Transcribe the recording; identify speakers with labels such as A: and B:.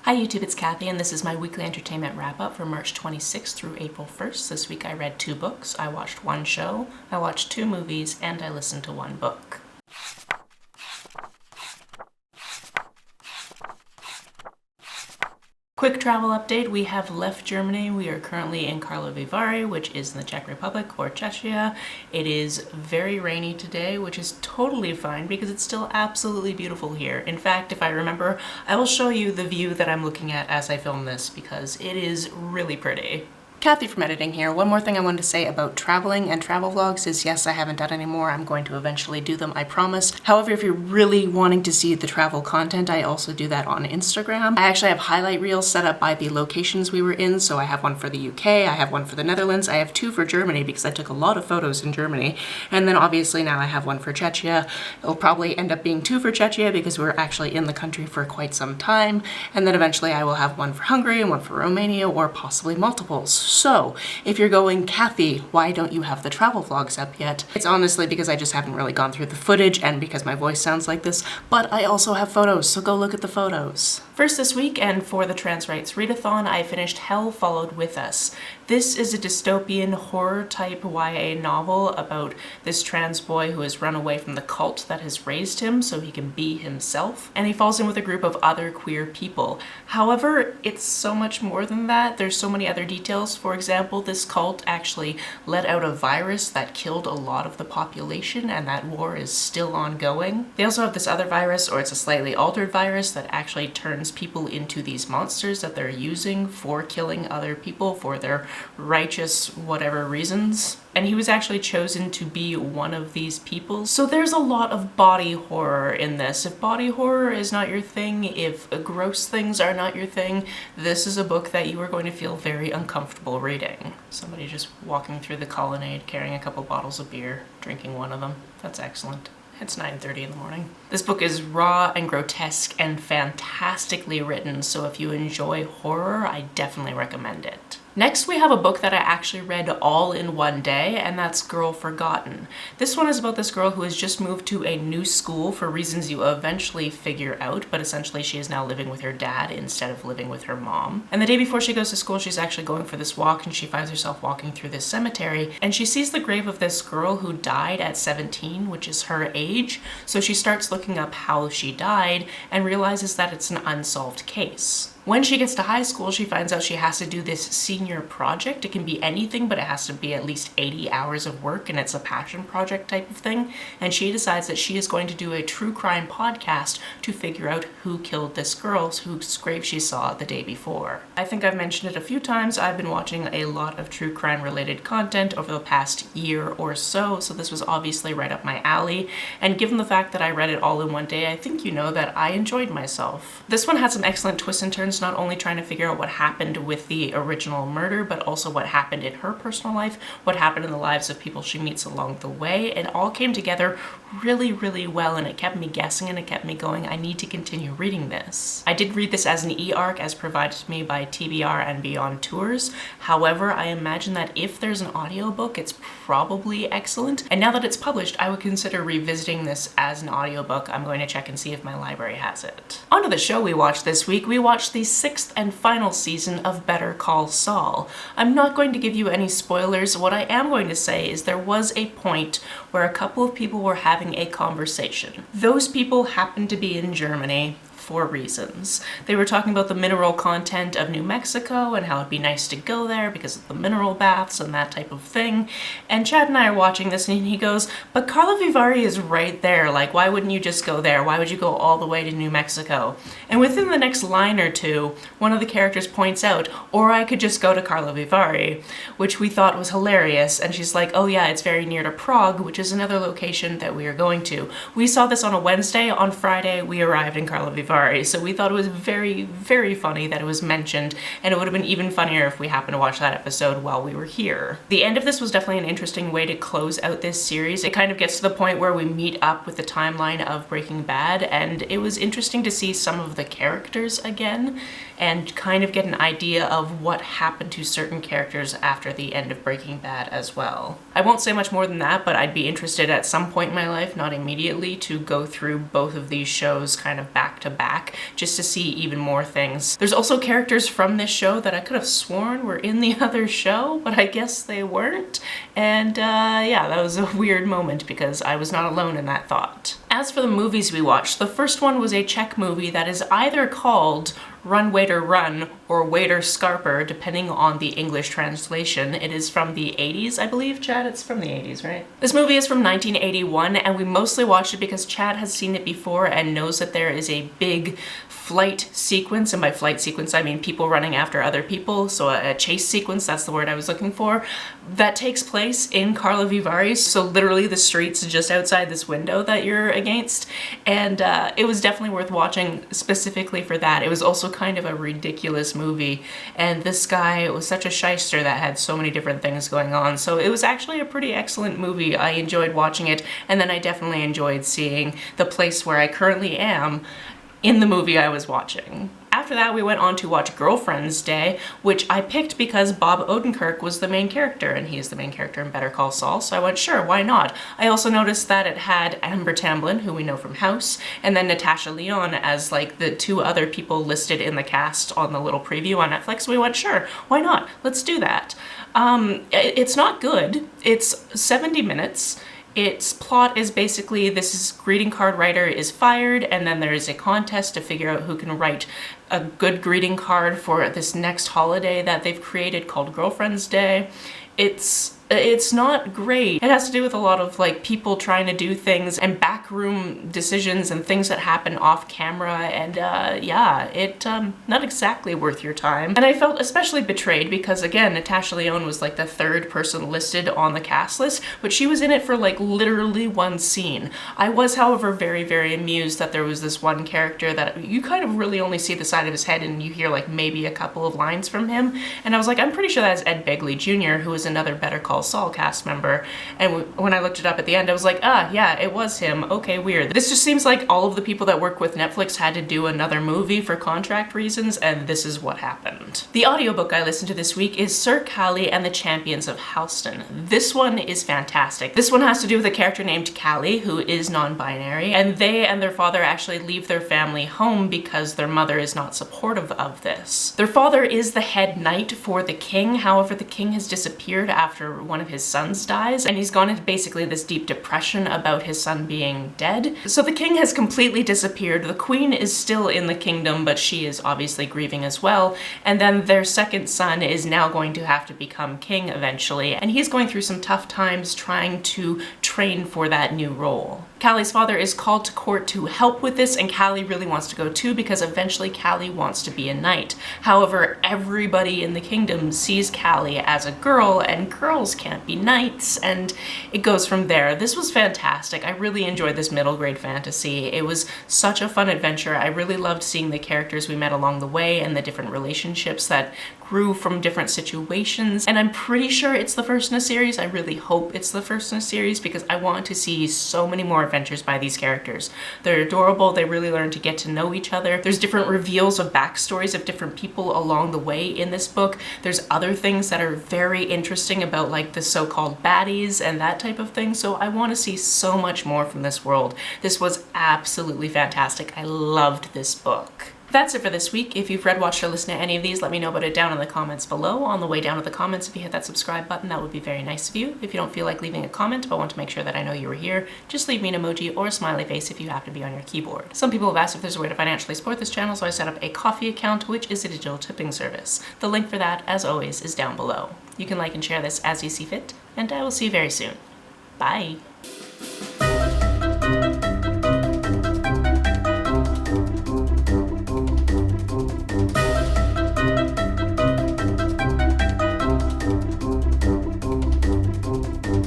A: Hi YouTube, it's Kathy, and this is my weekly entertainment wrap-up for March 26th through April 1st. This week I read 2 books, I watched 1 show, I watched 2 movies, and I listened to 1 book. Quick travel update, we have left Germany. We are currently in Karlovy Vary, which is in the Czech Republic, or Czechia. It is very rainy today, which is totally fine because it's still absolutely beautiful here. In fact, if I remember, I will show you the view that I'm looking at as I film this because it is really pretty. Kathy from editing here. One more thing I wanted to say about traveling and travel vlogs is yes, I haven't done any more. I'm going to eventually do them, I promise. However, if you're really wanting to see the travel content, I also do that on Instagram. I actually have highlight reels set up by the locations we were in. So I have one for the UK, I have one for the Netherlands, I have 2 for Germany because I took a lot of photos in Germany. And then obviously now I have one for Czechia. It'll probably end up being 2 for Czechia because we're actually in the country for quite some time. And then eventually I will have one for Hungary and one for Romania, or possibly multiples. So if you're going, Kathy, why don't you have the travel vlogs up yet? It's honestly because I just haven't really gone through the footage and because my voice sounds like this, but I also have photos, so go look at the photos. First this week, and for the Trans Rights Readathon, I finished Hell Followed With Us. This is a dystopian horror type YA novel about this trans boy who has run away from the cult that has raised him so he can be himself, and he falls in with a group of other queer people. However, it's so much more than that. There's so many other details. For example, this cult actually let out a virus that killed a lot of the population, and that war is still ongoing. They also have this other virus, or it's a slightly altered virus, that actually turns people into these monsters that they're using for killing other people for their righteous whatever reasons. And he was actually chosen to be one of these people. So there's a lot of body horror in this. If body horror is not your thing, if gross things are not your thing, this is a book that you are going to feel very uncomfortable reading. Somebody just walking through the colonnade carrying a couple bottles of beer, drinking one of them. That's excellent. It's 9:30 in the morning. This book is raw and grotesque and fantastically written, so if you enjoy horror, I definitely recommend it. Next, we have a book that I actually read all in one day, and that's Girl Forgotten. This one is about this girl who has just moved to a new school for reasons you eventually figure out, but essentially she is now living with her dad instead of living with her mom. And the day before she goes to school, she's actually going for this walk, and she finds herself walking through this cemetery, and she sees the grave of this girl who died at 17, which is her age. So she starts looking up how she died and realizes that it's an unsolved case. When she gets to high school, she finds out she has to do this senior project. It can be anything, but it has to be at least 80 hours of work, and it's a passion project type of thing. And she decides that she is going to do a true crime podcast to figure out who killed this girl whose grave she saw the day before. I think I've mentioned it a few times. I've been watching a lot of true crime related content over the past year or so, so this was obviously right up my alley. And given the fact that I read it all in one day, I think you know that I enjoyed myself. This one had some excellent twists and turns, not only trying to figure out what happened with the original murder, but also what happened in her personal life, what happened in the lives of people she meets along the way. It all came together really, really well, and it kept me guessing and it kept me going, I need to continue reading this. I did read this as an e-arc as provided to me by TBR and Beyond Tours. However, I imagine that if there's an audiobook, it's probably excellent. And now that it's published, I would consider revisiting this as an audiobook. I'm going to check and see if my library has it. On to the show we watched this week. We watched the 6th and final season of Better Call Saul. I'm not going to give you any spoilers. What I am going to say is there was a point where a couple of people were having a conversation. Those people happened to be in Germany for reasons. They were talking about the mineral content of New Mexico and how it'd be nice to go there because of the mineral baths and that type of thing. And Chad and I are watching this and he goes, but Karlovy Vary is right there. Like, why wouldn't you just go there? Why would you go all the way to New Mexico? And within the next line or two, one of the characters points out, or I could just go to Karlovy Vary, which we thought was hilarious. And she's like, oh yeah, it's very near to Prague, which is another location that we are going to. We saw this on a Wednesday. On Friday, we arrived in Karlovy Vary. So we thought it was very, very funny that it was mentioned, and it would have been even funnier if we happened to watch that episode while we were here. The end of this was definitely an interesting way to close out this series. It kind of gets to the point where we meet up with the timeline of Breaking Bad, and it was interesting to see some of the characters again and kind of get an idea of what happened to certain characters after the end of Breaking Bad as well. I won't say much more than that, but I'd be interested at some point in my life, not immediately, to go through both of these shows kind of back to back back just to see even more things. There's also characters from this show that I could have sworn were in the other show, but I guess they weren't. And yeah, that was a weird moment because I was not alone in that thought. As for the movies we watched, the first one was a Czech movie that is either called Run Waiter Run or Waiter Scarper, depending on the English translation. It is from the 80s, I believe, Chad? It's from the 80s, right? This movie is from 1981, and we mostly watched it because Chad has seen it before and knows that there is a big flight sequence, and by flight sequence I mean people running after other people, so a chase sequence, that's the word I was looking for, that takes place in Karlovy Vary, so literally the streets just outside this window that you're against, and it was definitely worth watching specifically for that. It was also kind of a ridiculous movie, and this guy was such a shyster that had so many different things going on, so it was actually a pretty excellent movie. I enjoyed watching it, and then I definitely enjoyed seeing the place where I currently am in the movie I was watching. After that, we went on to watch Girlfriend's Day, which I picked because Bob Odenkirk was the main character, and he is the main character in Better Call Saul, so I went, sure, why not? I also noticed that it had Amber Tamblyn, who we know from House, and then Natasha Lyonne as like the two other people listed in the cast on the little preview on Netflix. We went, sure, why not? Let's do that. It's not good. It's 70 minutes. Its plot is basically this greeting card writer is fired, and then there is a contest to figure out who can write a good greeting card for this next holiday that they've created called Girlfriend's Day. It's not great. It has to do with a lot of like people trying to do things and backroom decisions and things that happen off camera, and yeah, not exactly worth your time. And I felt especially betrayed because again, Natasha Lyonne was like the third person listed on the cast list, but she was in it for like literally one scene. I was, however, very, very amused that there was this one character that you kind of really only see the side of his head and you hear like maybe a couple of lines from him, and I was like, I'm pretty sure that's Ed Begley Jr., who is another Better Call Saul cast member, and when I looked it up at the end I was like, ah, yeah, it was him. Okay, weird. This just seems like all of the people that work with Netflix had to do another movie for contract reasons, and this is what happened. The audiobook I listened to this week is Sir Callie and the Champions of Helston. This one is fantastic. This one has to do with a character named Callie, who is non-binary, and they and their father actually leave their family home because their mother is not supportive of this. Their father is the head knight for the king, however the king has disappeared after one of his sons dies, and he's gone into basically this deep depression about his son being dead. So the king has completely disappeared. The queen is still in the kingdom, but she is obviously grieving as well, and then their second son is now going to have to become king eventually, and he's going through some tough times trying to train for that new role. Callie's father is called to court to help with this, and Callie really wants to go too because eventually Callie wants to be a knight. However, everybody in the kingdom sees Callie as a girl, and girls can't be knights, and it goes from there. This was fantastic. I really enjoyed this middle grade fantasy. It was such a fun adventure. I really loved seeing the characters we met along the way and the different relationships that grew from different situations, and I'm pretty sure it's the first in a series. I really hope it's the first in a series because I want to see so many more adventures by these characters. They're adorable. They really learn to get to know each other. There's different reveals of backstories of different people along the way in this book. There's other things that are very interesting about like the so-called baddies and that type of thing, so I want to see so much more from this world. This was absolutely fantastic. I loved this book. That's it for this week. If you've read, watched, or listened to any of these, let me know about it down in the comments below. On the way down to the comments, if you hit that subscribe button, that would be very nice of you. If you don't feel like leaving a comment but want to make sure that I know you were here, just leave me an emoji or a smiley face if you happen to be on your keyboard. Some people have asked if there's a way to financially support this channel, so I set up a Kofi account, which is a digital tipping service. The link for that, as always, is down below. You can like and share this as you see fit, and I will see you very soon. Bye!